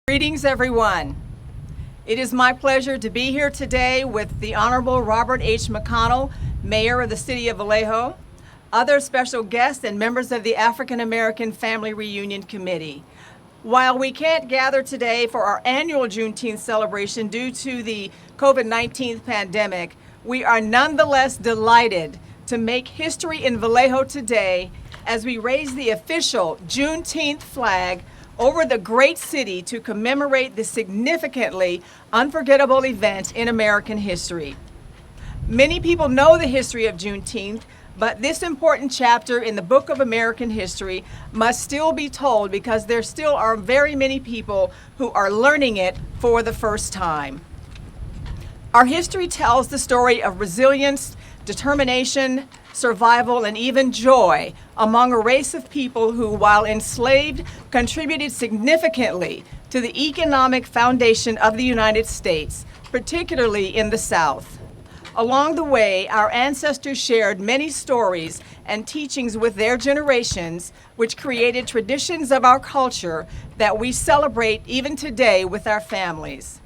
Greetings, everyone. It is my pleasure to be here today with the Honorable Robert H. McConnell, Mayor of the City of Vallejo, other special guests, and members of the African American Family Reunion Committee. While we can't gather today for our annual Juneteenth celebration due to the COVID-19 pandemic, we are nonetheless delighted to make history in Vallejo today as we raise the official Juneteenth flag over the great city to commemorate this significantly unforgettable event in American history. Many people know the history of Juneteenth, but this important chapter in the book of American history must still be told because there still are very many people who are learning it for the first time. Our history tells the story of resilience, determination, survival, and even joy among a race of people who, while enslaved, contributed significantly to the economic foundation of the United States, particularly in the South. Along the way, our ancestors shared many stories and teachings with their generations, which created traditions of our culture that we celebrate even today with our families.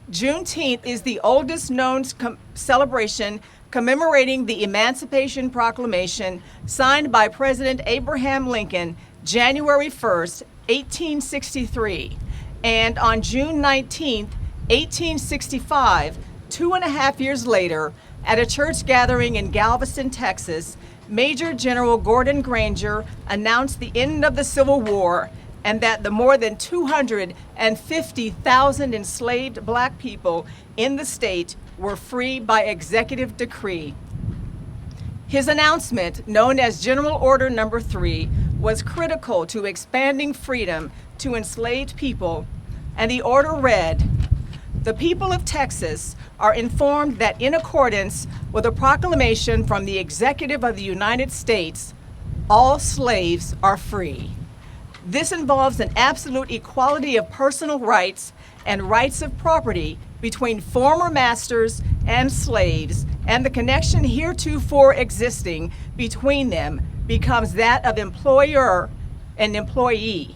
Juneteenth is the oldest known celebration commemorating the Emancipation Proclamation signed by President Abraham Lincoln January 1st, 1863. And on June 19th, 1865, 2.5 years later, at a church gathering in Galveston, Texas, Major General Gordon Granger announced the end of the Civil War and that the more than 250,000 enslaved Black people in the state were free by executive decree. His announcement, known as General Order No. 3, was critical to expanding freedom to enslaved people, and the order read, "The people of Texas are informed that in accordance with a proclamation from the Executive of the United States, all slaves are free. This involves an absolute equality of personal rights and rights of property between former masters and slaves, and the connection heretofore existing between them becomes that of employer and employee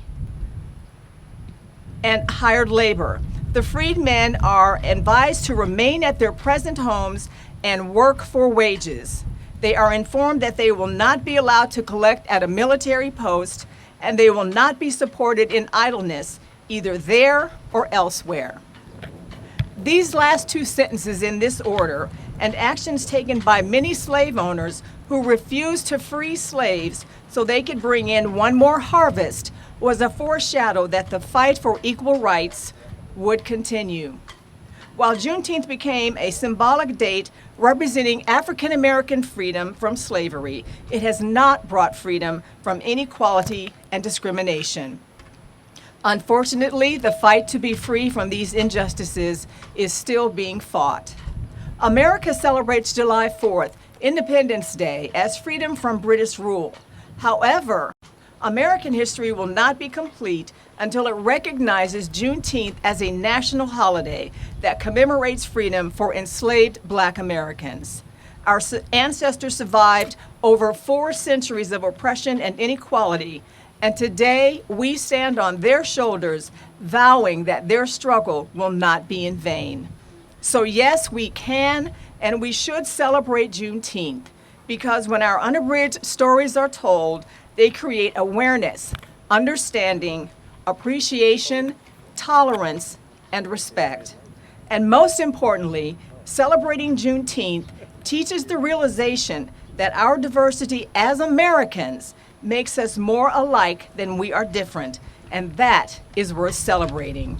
and hired labor. The freedmen are advised to remain at their present homes and work for wages. They are informed that they will not be allowed to collect at a military post, and they will not be supported in idleness, either there or elsewhere." These last two sentences in this order, and actions taken by many slave owners who refused to free slaves so they could bring in one more harvest, was a foreshadow that the fight for equal rights would continue. While Juneteenth became a symbolic date representing African American freedom from slavery, it has not brought freedom from inequality and discrimination. Unfortunately, the fight to be free from these injustices is still being fought. America celebrates July 4th, Independence Day, as freedom from British rule. However, American history will not be complete until it recognizes Juneteenth as a national holiday that commemorates freedom for enslaved Black Americans. Our ancestors survived over 4 centuries of oppression and inequality, and today we stand on their shoulders, vowing that their struggle will not be in vain. So yes, we can and we should celebrate Juneteenth, because when our unabridged stories are told, they create awareness, understanding, appreciation, tolerance, and respect. And most importantly, celebrating Juneteenth teaches the realization that our diversity as Americans makes us more alike than we are different, and that is worth celebrating.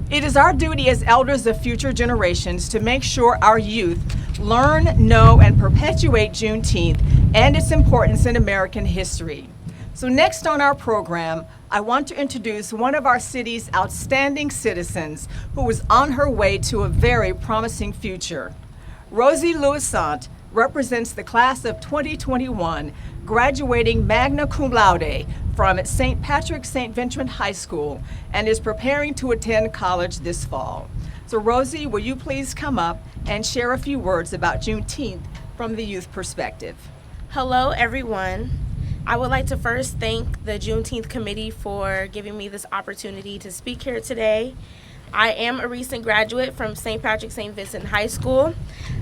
It is our duty as elders of future generations to make sure our youth learn, know, and perpetuate Juneteenth and its importance in American history. So next on our program, I want to introduce one of our city's outstanding citizens who is on her way to a very promising future. Rosie Louisant represents the class of 2021, graduating magna cum laude from St. Patrick St. Vincent High School, and is preparing to attend college this fall. So Rosie, will you please come up and share a few words about Juneteenth from the youth perspective? Hello, everyone. I would like to first thank the Juneteenth Committee for giving me this opportunity to speak here today. I am a recent graduate from St. Patrick St. Vincent High School.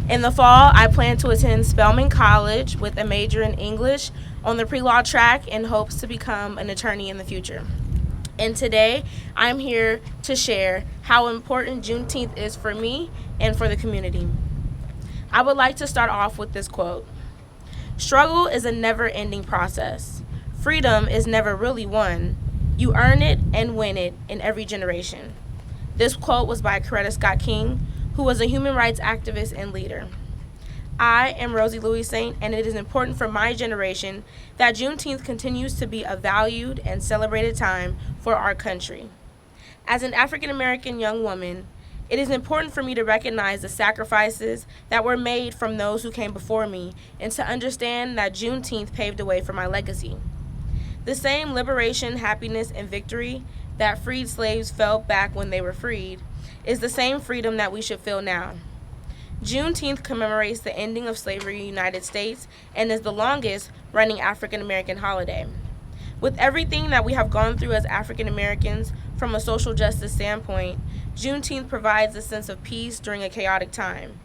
In the fall, I plan to attend Spelman College with a major in English on the pre-law track in hopes to become an attorney in the future. And today, I'm here to share how important Juneteenth is for me and for the community. I would like to start off with this quote. Struggle is a never-ending process. Freedom is never really won. You earn it and win it in every generation. This quote was by Coretta Scott King, who was a human rights activist and leader. I am Rosie Louis Saint, and it is important for my generation that Juneteenth continues to be a valued and celebrated time for our country. As an African American young woman, it is important for me to recognize the sacrifices that were made from those who came before me and to understand that Juneteenth paved the way for my legacy. The same liberation, happiness, and victory that freed slaves felt back when they were freed is the same freedom that we should feel now. Juneteenth commemorates the ending of slavery in the United States and is the longest running African American holiday. With everything that we have gone through as African Americans from a social justice standpoint, Juneteenth provides a sense of peace during a chaotic time.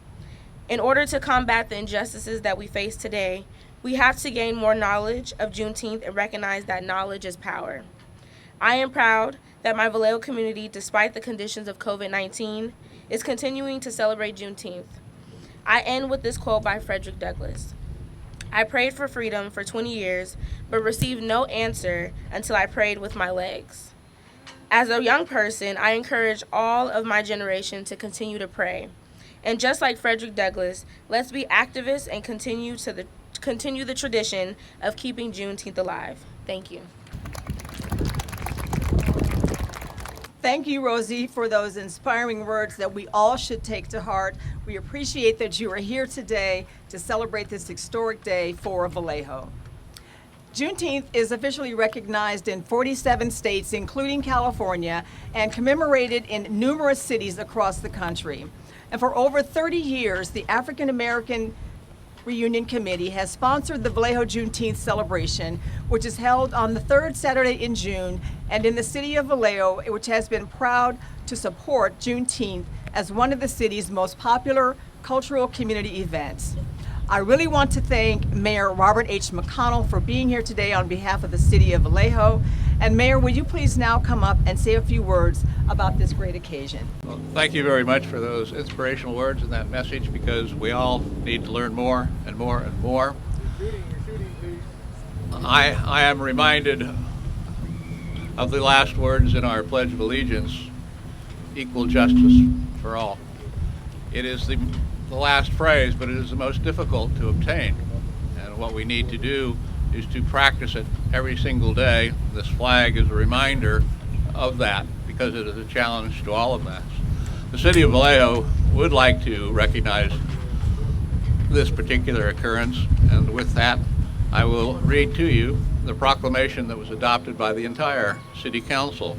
In order to combat the injustices that we face today, we have to gain more knowledge of Juneteenth and recognize that knowledge is power. I am proud that my Vallejo community, despite the conditions of COVID-19, is continuing to celebrate Juneteenth. I end with this quote by Frederick Douglass. I prayed for freedom for 20 years, but received no answer until I prayed with my legs. As a young person, I encourage all of my generation to continue to pray. And just like Frederick Douglass, let's be activists and continue the tradition of keeping Juneteenth alive. Thank you. Thank you, Rosie, for those inspiring words that we all should take to heart. We appreciate that you are here today to celebrate this historic day for Vallejo. Juneteenth is officially recognized in 47 states, including California, and commemorated in numerous cities across the country. And for over 30 years, the African American Reunion Committee has sponsored the Vallejo Juneteenth celebration, which is held on the third Saturday in June, and in the city of Vallejo, which has been proud to support Juneteenth as one of the city's most popular cultural community events. I really want to thank Mayor Robert H. McConnell for being here today on behalf of the city of Vallejo. And Mayor, will you please now come up and say a few words about this great occasion? Well, thank you very much for those inspirational words and that message, because we all need to learn more and more and more. I am reminded of the last words in our Pledge of Allegiance, equal justice for all. It is the last phrase, but it is the most difficult to obtain. And what we need to do is to practice it every single day. This flag is a reminder of that, because it is a challenge to all of us. The city of Vallejo would like to recognize this particular occurrence, and with that, I will read to you the proclamation that was adopted by the entire City Council.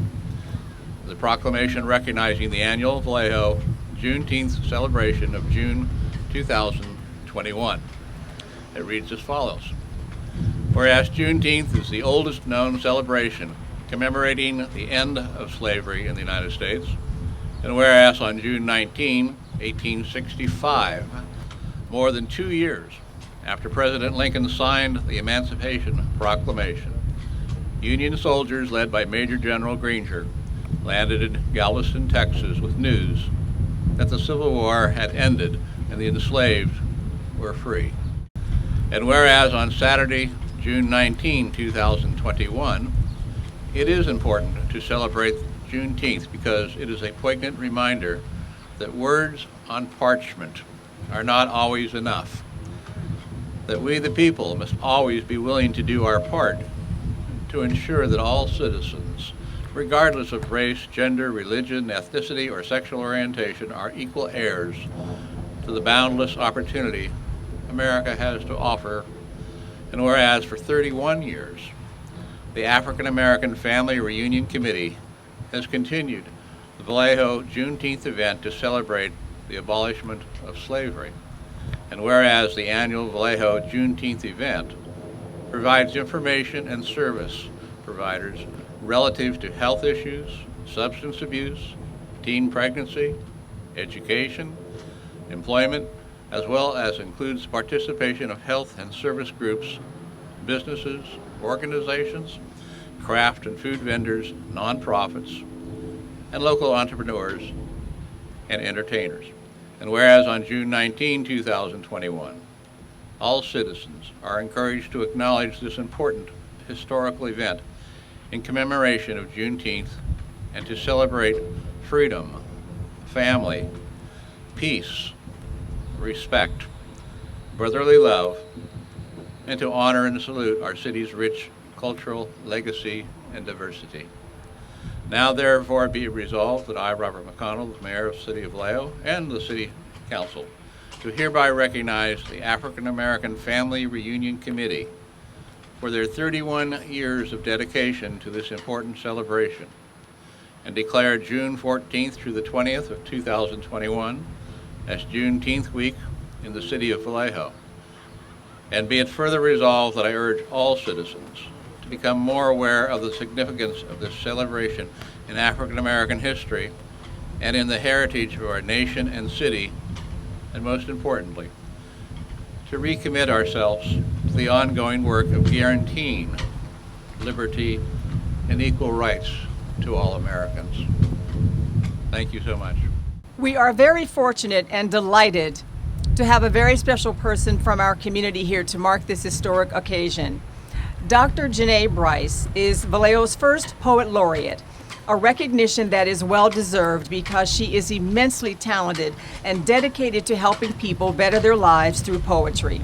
The proclamation recognizing the annual Vallejo Juneteenth celebration of June 2021. It reads as follows. Whereas Juneteenth is the oldest known celebration commemorating the end of slavery in the United States, and whereas on June 19, 1865, more than 2 years after President Lincoln signed the Emancipation Proclamation, Union soldiers led by Major General Granger landed in Galveston, Texas with news that the Civil War had ended and the enslaved were free. And whereas on Saturday, June 19, 2021, it is important to celebrate Juneteenth because it is a poignant reminder that words on parchment are not always enough, that we the people must always be willing to do our part to ensure that all citizens, regardless of race, gender, religion, ethnicity, or sexual orientation, are equal heirs to the boundless opportunity America has to offer. And whereas for 31 years, the African American Family Reunion Committee has continued the Vallejo Juneteenth event to celebrate the abolishment of slavery. And whereas the annual Vallejo Juneteenth event provides information and service providers relative to health issues, substance abuse, teen pregnancy, education, employment, as well as includes participation of health and service groups, businesses, organizations, craft and food vendors, nonprofits, and local entrepreneurs and entertainers. And whereas on June 19, 2021, all citizens are encouraged to acknowledge this important historical event in commemoration of Juneteenth and to celebrate freedom, family, peace, respect, brotherly love, and to honor and salute our city's rich cultural legacy and diversity. Now therefore be it resolved that I, Robert McConnell, the Mayor of the City of Vallejo, and the City Council, do hereby recognize the African American Family Reunion Committee for their 31 years of dedication to this important celebration, and declare June 14th through the 20th of 2021 as Juneteenth week in the City of Vallejo. And be it further resolved that I urge all citizens to become more aware of the significance of this celebration in African American history and in the heritage of our nation and city, and most importantly, to recommit ourselves to the ongoing work of guaranteeing liberty and equal rights to all Americans. Thank you so much. We are very fortunate and delighted to have a very special person from our community here to mark this historic occasion. Dr. Janae Bryce is Vallejo's first poet laureate, a recognition that is well deserved because she is immensely talented and dedicated to helping people better their lives through poetry.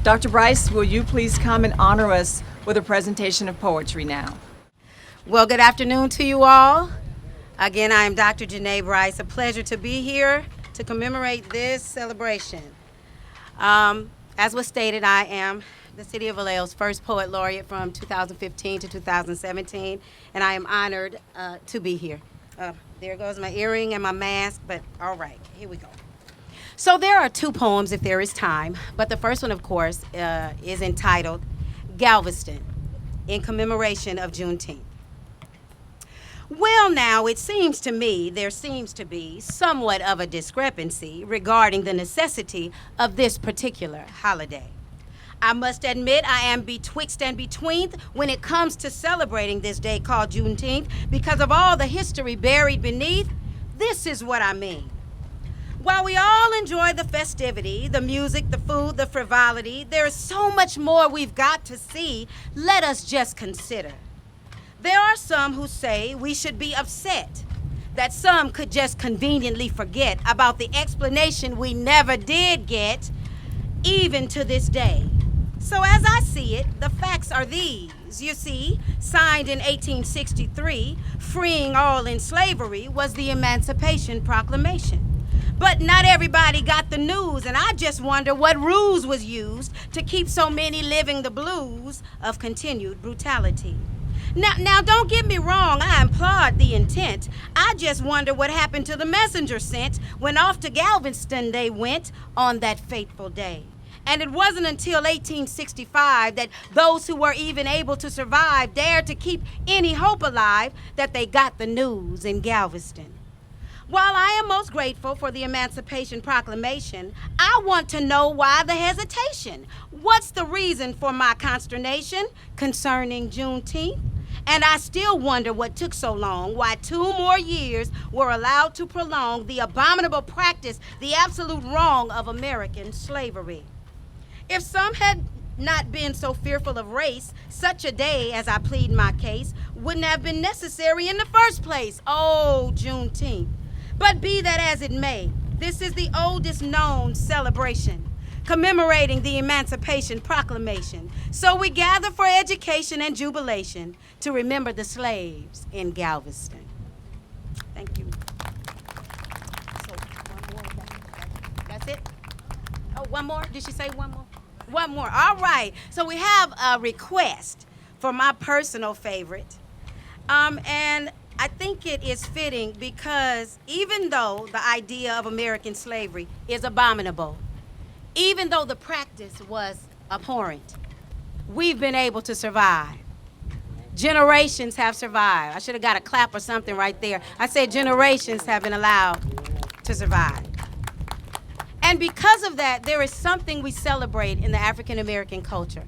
Dr. Bryce, will you please come and honor us with a presentation of poetry now? Well, good afternoon to you all. Again, I am Dr. Janae Bryce. A pleasure to be here to commemorate this celebration. As was stated, I am the City of Vallejo's first poet laureate from 2015 to 2017, and I am honored to be here. There goes my earring and my mask, but all right, here we go. So there are two poems, if there is time, but the first one, of course, is entitled Galveston, in commemoration of Juneteenth. Well, now, it seems to me there seems to be somewhat of a discrepancy regarding the necessity of this particular holiday. I must admit I am betwixt and between when it comes to celebrating this day called Juneteenth because of all the history buried beneath. This is what I mean. While we all enjoy the festivity, the music, the food, the frivolity, there is so much more we've got to see. Let us just consider. There are some who say we should be upset that some could just conveniently forget about the explanation we never did get, even to this day. So as I see it, the facts are these. You see, signed in 1863, freeing all in slavery was the Emancipation Proclamation. But not everybody got the news, and I just wonder what ruse was used to keep so many living the blues of continued brutality. Now, don't get me wrong, I applaud the intent. I just wonder what happened to the messenger sent when off to Galveston they went on that fateful day. And it wasn't until 1865 that those who were even able to survive dared to keep any hope alive that they got the news in Galveston. While I am most grateful for the Emancipation Proclamation, I want to know why the hesitation. What's the reason for my consternation concerning Juneteenth? And I still wonder what took so long, why 2 more years were allowed to prolong the abominable practice, the absolute wrong of American slavery. If some had not been so fearful of race, such a day, as I plead my case, wouldn't have been necessary in the first place. Oh, Juneteenth. But be that as it may, this is the oldest known celebration, commemorating the Emancipation Proclamation. So we gather for education and jubilation to remember the slaves in Galveston. Thank you. So, one more. That's it? Oh, one more? Did she say one more? One more. All right. So we have a request for my personal favorite. And I think it is fitting because even though the idea of American slavery is abominable, even though the practice was abhorrent, we've been able to survive. Generations have survived. I should have got a clap or something right there. I said generations have been allowed to survive. And because of that, there is something we celebrate in the African American culture.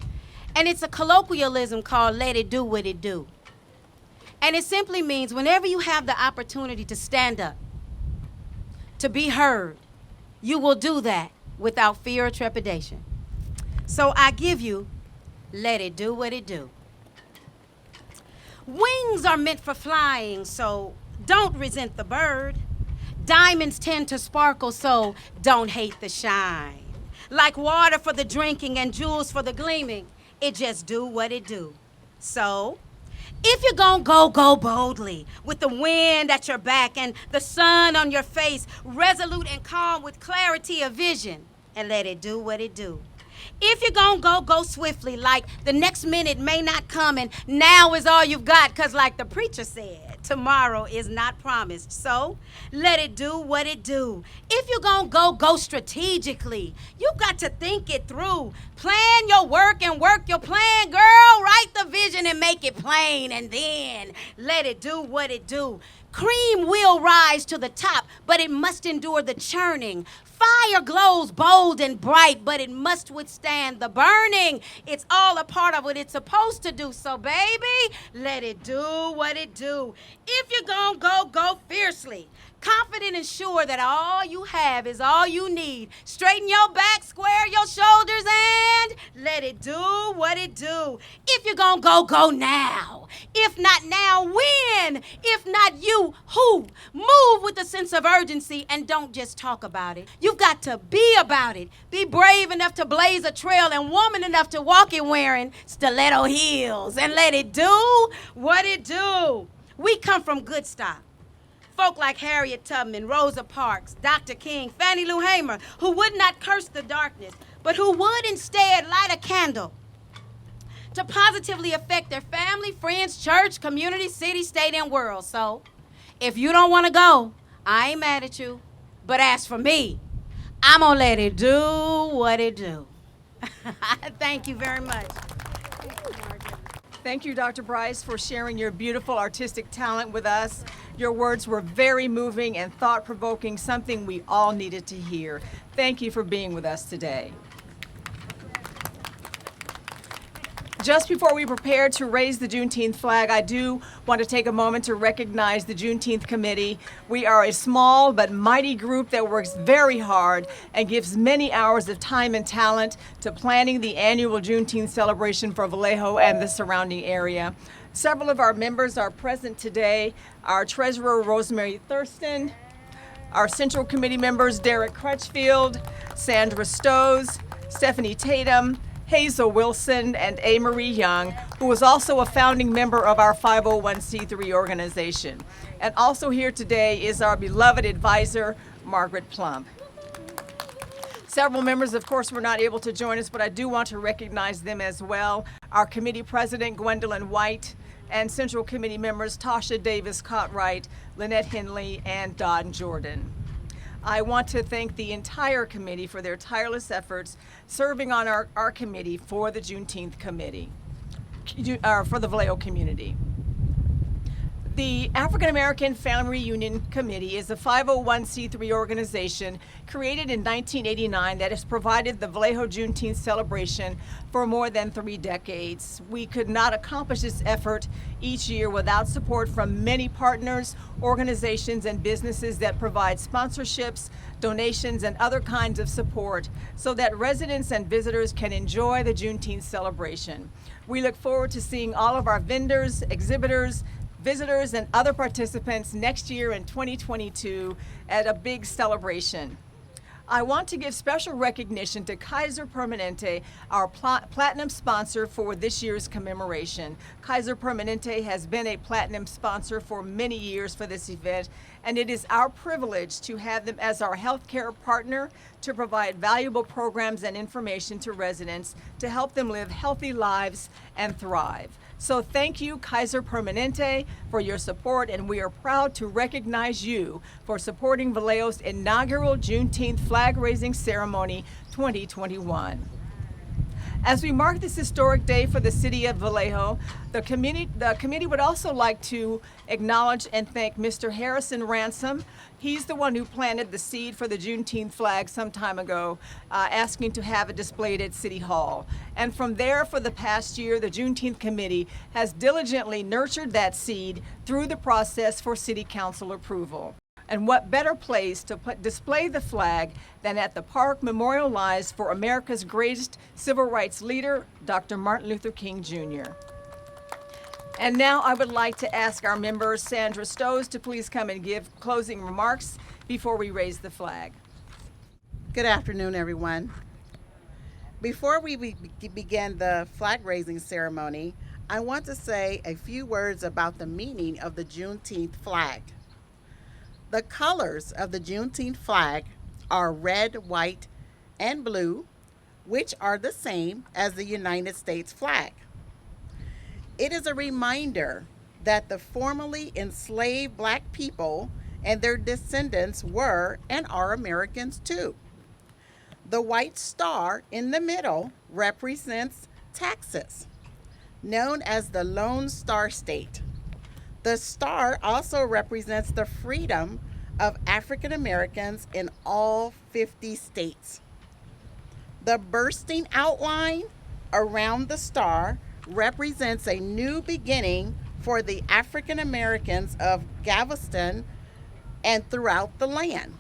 And it's a colloquialism called let it do what it do. And it simply means whenever you have the opportunity to stand up, to be heard, you will do that without fear or trepidation. So I give you, let it do what it do. Wings are meant for flying, so don't resent the bird. Diamonds tend to sparkle, so don't hate the shine. Like water for the drinking and jewels for the gleaming, it just do what it do. So, if you're gonna go boldly with the wind at your back and the sun on your face, resolute and calm with clarity of vision, and let it do what it do. If you're gonna go swiftly, like the next minute may not come and now is all you've got, cause like the preacher said, tomorrow is not promised. So let it do what it do. If you're gonna go strategically, you got to think it through. Plan your work and work your plan, girl. Write the vision and make it plain, and then let it do what it do. Cream will rise to the top, but it must endure the churning. Fire glows bold and bright, but it must withstand the burning. It's all a part of what it's supposed to do. So, baby, let it do what it do. If you're gonna go fiercely, confident and sure that all you have is all you need, straighten your back, square your shoulders, and let it do what it do. If you're gonna go now. If not now, when? If not you, who? Move with a sense of urgency and don't just talk about it. You've got to be about it. Be brave enough to blaze a trail and woman enough to walk it wearing stiletto heels, and let it do what it do. We come from good stock. Folk like Harriet Tubman, Rosa Parks, Dr. King, Fannie Lou Hamer, who would not curse the darkness, but who would instead light a candle to positively affect their family, friends, church, community, city, state, and world. So, if you don't want to go, I ain't mad at you. But as for me, I'm going to let it do what it do. Thank you very much. Thank you, Dr. Bryce, for sharing your beautiful artistic talent with us. Your words were very moving and thought-provoking, something we all needed to hear. Thank you for being with us today. Just before we prepare to raise the Juneteenth flag, I do want to take a moment to recognize the Juneteenth Committee. We are a small but mighty group that works very hard and gives many hours of time and talent to planning the annual Juneteenth celebration for Vallejo and the surrounding area. Several of our members are present today. Our Treasurer, Rosemary Thurston, our Central Committee members, Derek Crutchfield, Sandra Stows, Stephanie Tatum, Hazel Wilson, and A. Marie Young, who was also a founding member of our 501c3 organization. And also here today is our beloved advisor, Margaret Plump. Several members, of course, were not able to join us, but I do want to recognize them as well. Our committee president, Gwendolyn White, and Central Committee members, Tasha Davis Cartwright, Lynette Henley, and Don Jordan. I want to thank the entire committee for their tireless efforts serving on our committee for the Juneteenth committee, for the Vallejo community. The African American Family Reunion Committee is a 501c3 organization created in 1989 that has provided the Vallejo Juneteenth celebration for more than 3 decades. We could not accomplish this effort each year without support from many partners, organizations, and businesses that provide sponsorships, donations, and other kinds of support so that residents and visitors can enjoy the Juneteenth celebration. We look forward to seeing all of our vendors, exhibitors, visitors, and other participants next year in 2022 at a big celebration. I want to give special recognition to Kaiser Permanente, our platinum sponsor for this year's commemoration. Kaiser Permanente has been a platinum sponsor for many years for this event, and it is our privilege to have them as our healthcare partner to provide valuable programs and information to residents to help them live healthy lives and thrive. So thank you, Kaiser Permanente, for your support, and we are proud to recognize you for supporting Vallejo's inaugural Juneteenth flag-raising ceremony 2021. As we mark this historic day for the city of Vallejo, the committee would also like to acknowledge and thank Mr. Harrison Ransom. He's the one who planted the seed for the Juneteenth flag some time ago, asking to have it displayed at City Hall. And from there, for the past year, the Juneteenth committee has diligently nurtured that seed through the process for City Council approval. And what better place to display the flag than at the park memorialized for America's greatest civil rights leader, Dr. Martin Luther King Jr. And now I would like to ask our member, Sandra Stowe, to please come and give closing remarks before we raise the flag. Good afternoon, everyone. Before we begin the flag raising ceremony, I want to say a few words about the meaning of the Juneteenth flag. The colors of the Juneteenth flag are red, white, and blue, which are the same as the United States flag. It is a reminder that the formerly enslaved Black people and their descendants were and are Americans too. The white star in the middle represents Texas, known as the Lone Star State. The star also represents the freedom of African Americans in all 50 states. The bursting outline around the star represents a new beginning for the African Americans of Galveston and throughout the land.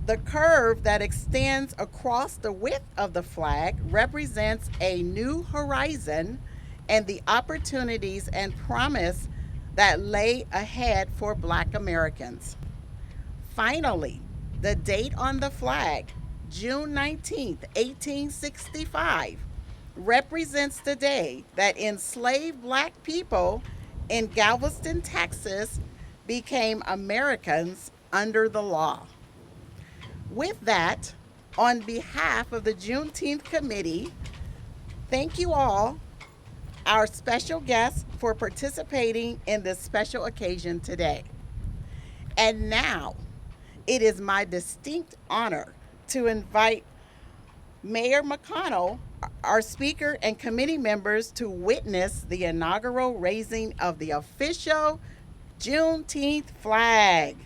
The curve that extends across the width of the flag represents a new horizon and the opportunities and promise that lay ahead for Black Americans. Finally, the date on the flag, June 19th, 1865, represents the day that enslaved Black people in Galveston, Texas, became Americans under the law. With that, on behalf of the Juneteenth Committee, thank you all, our special guests, for participating in this special occasion today. And now, it is my distinct honor to invite Mayor McConnell, our speaker, and committee members to witness the inaugural raising of the official Juneteenth flag.